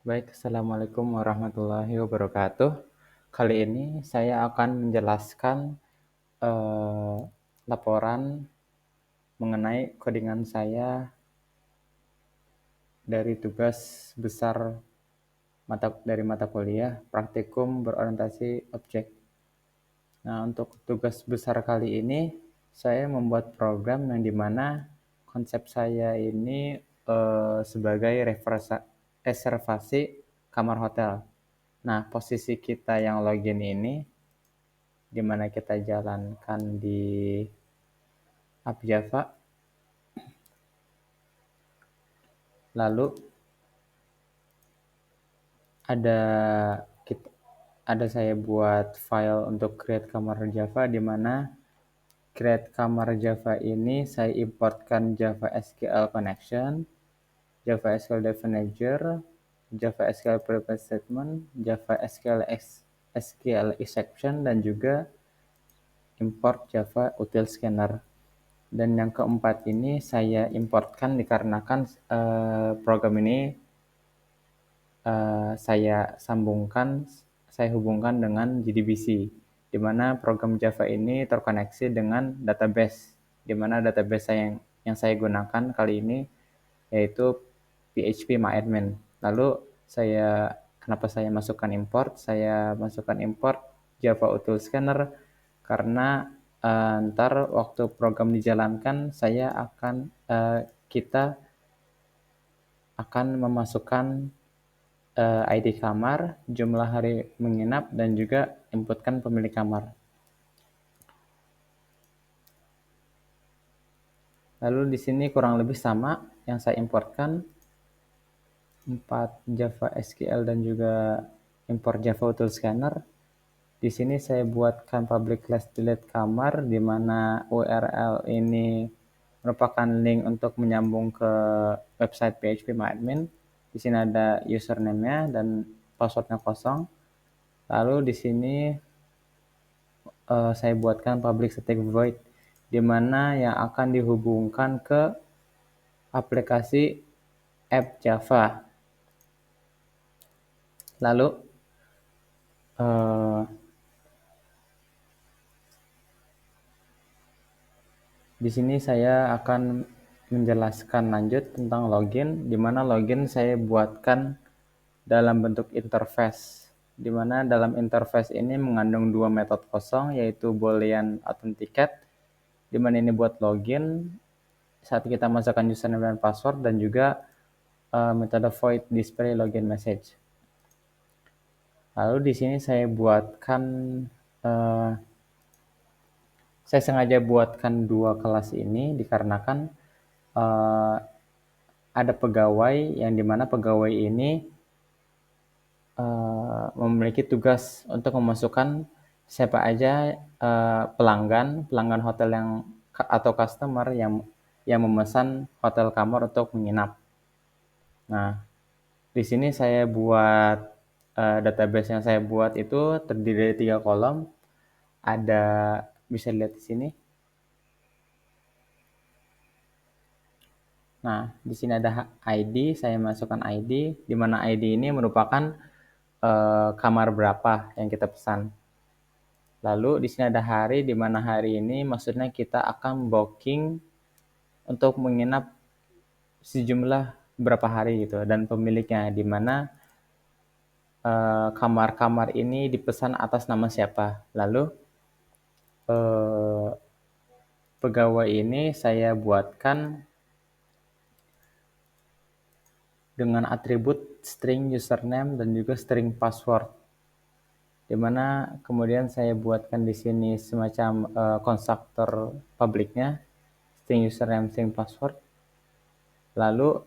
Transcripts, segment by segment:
Baik, Assalamualaikum warahmatullahi wabarakatuh. Kali ini saya akan menjelaskan eh, laporan mengenai codingan saya dari tugas besar dari mata kuliah praktikum berorientasi objek. Nah, untuk tugas besar kali ini saya membuat program yang dimana konsep saya ini sebagai reservasi kamar hotel. Nah, posisi kita yang login ini di mana kita jalankan di app Java. Lalu ada kita, ada saya buat file untuk create kamar Java di mana create kamar Java ini saya importkan Java SQL connection, Java SQL definition, Java SQL private statement, Java SQL exception dan juga import Java util scanner. Dan yang keempat ini saya importkan dikarenakan program ini saya hubungkan dengan JDBC, di mana program Java ini terkoneksi dengan database, di mana database yang saya gunakan kali ini yaitu PHP MyAdmin. Lalu kenapa saya masukkan import? Saya masukkan import Java Util Scanner karena ntar waktu program dijalankan kita akan memasukkan ID kamar, jumlah hari menginap, dan juga inputkan pemilik kamar. Lalu di sini kurang lebih sama yang saya importkan 4 Java SQL dan juga import Java Util Scanner. Di sini saya buatkan public class delete kamar di mana URL ini merupakan link untuk menyambung ke website PHP MyAdmin. Di sini ada username-nya dan password-nya kosong. Lalu di sini saya buatkan public static void di mana yang akan dihubungkan ke aplikasi app Java. Lalu di sini saya akan menjelaskan lanjut tentang login, di mana login saya buatkan dalam bentuk interface, di mana dalam interface ini mengandung dua metode kosong, yaitu boolean authenticate, di mana ini buat login saat kita masukkan username dan password, dan juga metode void display login message. Lalu di sini saya sengaja buatkan dua kelas ini dikarenakan ada pegawai yang dimana pegawai ini memiliki tugas untuk memasukkan siapa aja pelanggan hotel atau customer yang memesan hotel kamar untuk menginap. Nah, di sini saya buat database yang saya buat itu terdiri dari 3 kolom. Bisa dilihat di sini. Nah, di sini ada ID, saya masukkan ID, di mana ID ini merupakan kamar berapa yang kita pesan. Lalu di sini ada hari, di mana hari ini maksudnya kita akan booking untuk menginap sejumlah berapa hari gitu, dan pemiliknya, di mana kamar-kamar ini dipesan atas nama siapa. Lalu pegawai ini saya buatkan dengan atribut string username dan juga string password, di mana kemudian saya buatkan di sini semacam konstruktor publiknya, string username, string password. Lalu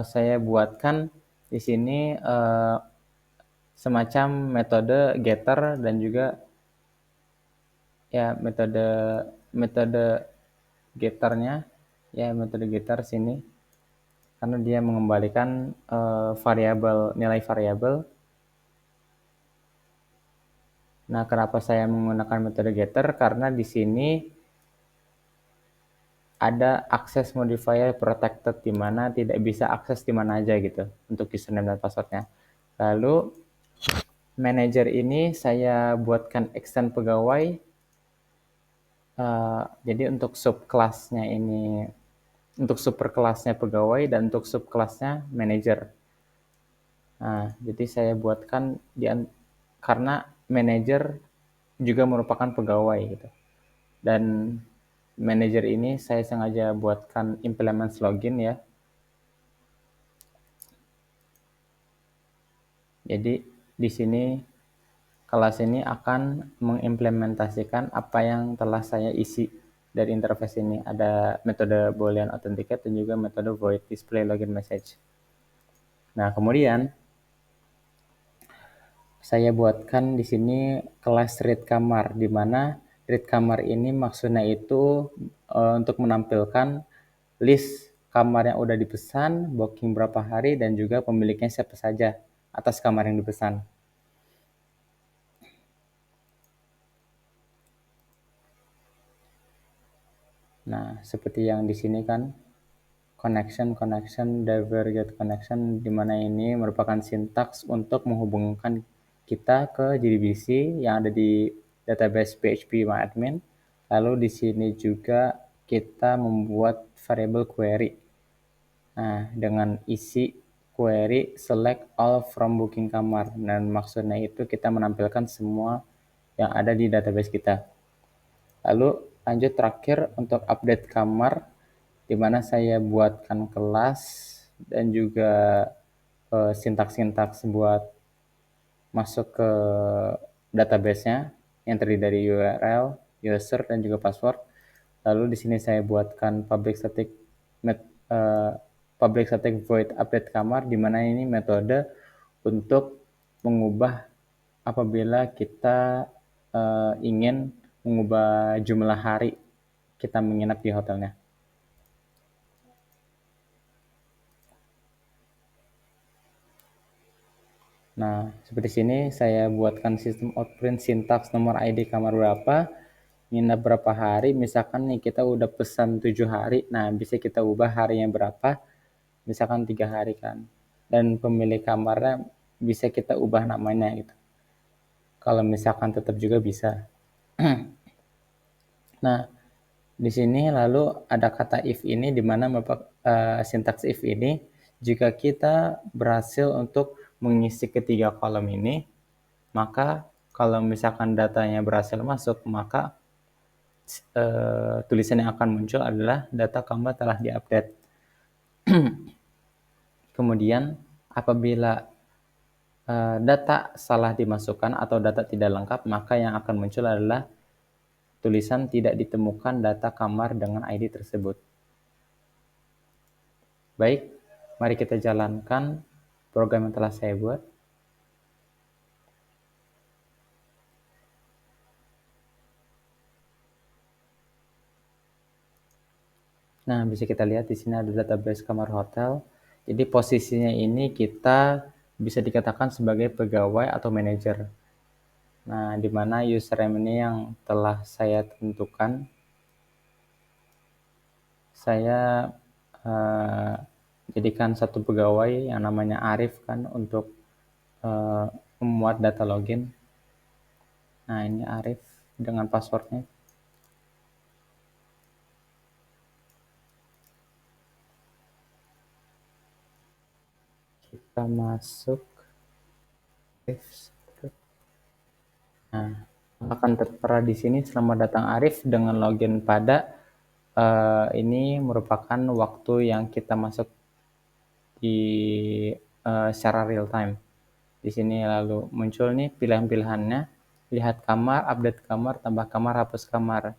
saya buatkan di sini semacam metode getter dan juga ya metode getternya, ya metode getter sini karena dia mengembalikan nilai variabel. Nah, kenapa saya menggunakan metode getter? Karena di sini ada access modifier protected, di mana tidak bisa akses di mana aja gitu untuk username dan passwordnya. Lalu manajer ini saya buatkan extend pegawai. Jadi untuk subkelasnya ini, untuk superkelasnya pegawai dan untuk subkelasnya manajer. Nah, jadi saya buatkan karena manajer juga merupakan pegawai gitu. Dan manajer ini saya sengaja buatkan implements login ya. Jadi di sini kelas ini akan mengimplementasikan apa yang telah saya isi dari interface ini. Ada metode Boolean Authenticate dan juga metode void display login message. Nah, kemudian saya buatkan di sini kelas read kamar, di mana read kamar ini maksudnya itu untuk menampilkan list kamar yang udah dipesan, booking berapa hari, dan juga pemiliknya siapa saja atas kamar yang dipesan. Nah, seperti yang di sini kan, connection, divergent connection, di mana ini merupakan sintaks untuk menghubungkan kita ke JDBC yang ada di database PHP-MyAdmin. Lalu di sini juga kita membuat variable query. Nah, dengan isi query select all from booking kamar. Dan maksudnya itu kita menampilkan semua yang ada di database kita. Lalu lanjut terakhir untuk update kamar, di mana saya buatkan kelas dan juga sintaks-sintaks buat masuk ke database-nya yang terdiri dari URL, user, dan juga password. Lalu di sini saya buatkan public static void update kamar, di mana ini metode untuk mengubah apabila kita ingin mengubah jumlah hari kita menginap di hotelnya. Nah, seperti sini saya buatkan sistem outprint sintaks nomor ID kamar berapa, nginap berapa hari, misalkan nih kita udah pesan 7 hari, nah bisa kita ubah harinya berapa, misalkan 3 hari kan. Dan pemilik kamarnya bisa kita ubah namanya gitu. Kalau misalkan tetap juga bisa. Nah, di sini lalu ada kata if ini, di mana sintaks if ini, jika kita berhasil untuk mengisi ketiga kolom ini, maka kalau misalkan datanya berhasil masuk, maka tulisan yang akan muncul adalah data kamar telah diupdate. Kemudian apabila data salah dimasukkan atau data tidak lengkap, maka yang akan muncul adalah tulisan tidak ditemukan data kamar dengan ID tersebut. Baik, mari kita jalankan program yang telah saya buat. Nah, bisa kita lihat di sini ada database kamar hotel. Jadi posisinya ini kita bisa dikatakan sebagai pegawai atau manajer. Nah, di mana username ini yang telah saya tentukan. Saya jadikan satu pegawai yang namanya Arif kan untuk memuat data login. Nah, ini Arif dengan passwordnya. Kita masuk. Nah, akan tertera di sini selamat datang Arif dengan login pada ini merupakan waktu yang kita masuk di secara real time. Di sini lalu muncul nih pilihan-pilihannya, lihat kamar, update kamar, tambah kamar, hapus kamar.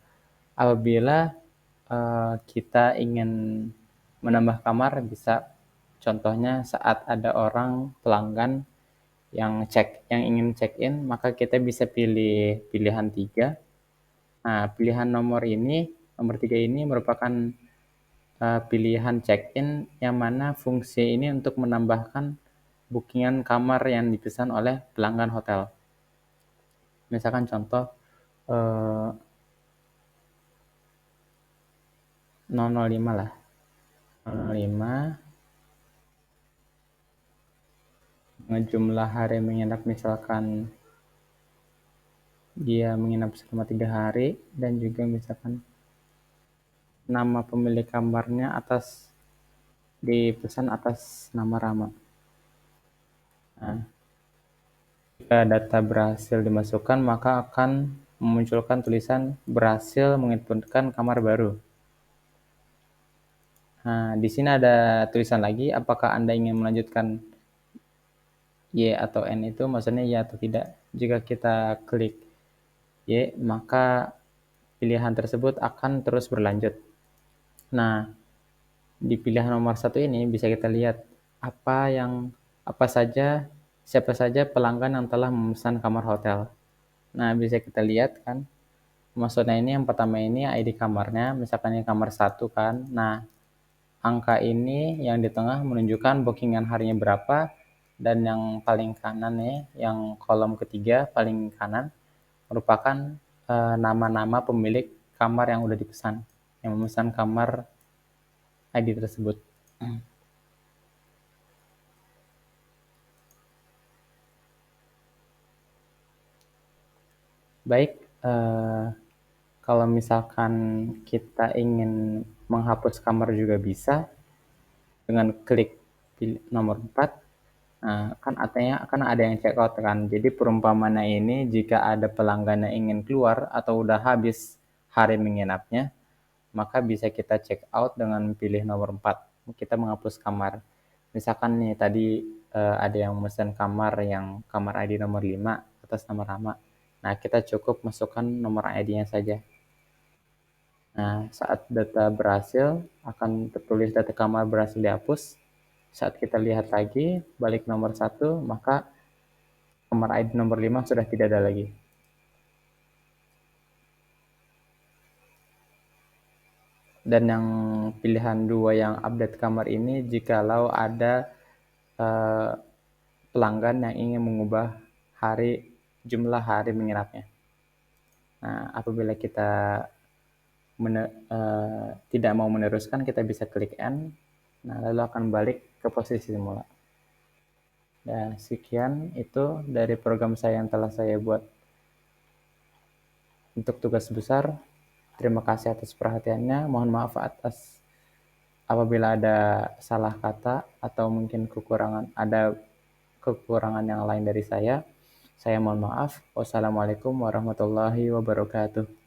Apabila kita ingin menambah kamar, bisa contohnya saat ada orang pelanggan yang ingin check in, maka kita bisa pilih pilihan 3. Nah, pilihan nomor 3 ini merupakan pilihan check-in yang mana fungsi ini untuk menambahkan bookingan kamar yang dipesan oleh pelanggan hotel. Misalkan contoh 005 lah. 005 ngejumlah hari menginap, misalkan dia menginap selama 3 hari, dan juga misalkan nama pemilik kamarnya dipesan atas nama Rama. Nah, jika data berhasil dimasukkan, maka akan memunculkan tulisan berhasil menginputkan kamar baru. Nah, di sini ada tulisan lagi, apakah Anda ingin melanjutkan Y atau N, itu maksudnya ya atau tidak. Jika kita klik Y, maka pilihan tersebut akan terus berlanjut. Nah, di pilihan nomor 1 ini bisa kita lihat apa saja, siapa saja pelanggan yang telah memesan kamar hotel. Nah, bisa kita lihat kan, maksudnya ini yang pertama ini ID kamarnya, misalkan ini kamar 1 kan. Nah, angka ini yang di tengah menunjukkan bookingan harinya berapa, dan yang paling kanan nih, yang kolom ketiga paling kanan, merupakan nama-nama pemilik kamar yang udah dipesan, yang memesan kamar ID tersebut. Baik, kalau misalkan kita ingin menghapus kamar juga bisa dengan klik nomor 4. Nah, kan artinya kan ada yang check out kan. Jadi perumpamannya ini, jika ada pelanggan yang ingin keluar atau udah habis hari menginapnya, maka bisa kita check out dengan pilih nomor 4. Kita menghapus kamar. Misalkan nih tadi ada yang memesan kamar ID nomor 5 atas nama Rama. Nah, kita cukup masukkan nomor ID-nya saja. Nah, saat data berhasil, akan tertulis data kamar berhasil dihapus. Saat kita lihat lagi, balik nomor 1, maka kamar ID nomor 5 sudah tidak ada lagi. Dan yang pilihan 2 yang update kamar ini, jikalau ada pelanggan yang ingin mengubah jumlah hari menginapnya. Nah, apabila kita tidak mau meneruskan, kita bisa klik N. Nah, lalu akan balik ke posisi semula. Dan sekian itu dari program saya yang telah saya buat untuk tugas besar. Terima kasih atas perhatiannya. Mohon maaf apabila ada salah kata atau mungkin kekurangan yang lain dari saya. Saya mohon maaf. Wassalamualaikum warahmatullahi wabarakatuh.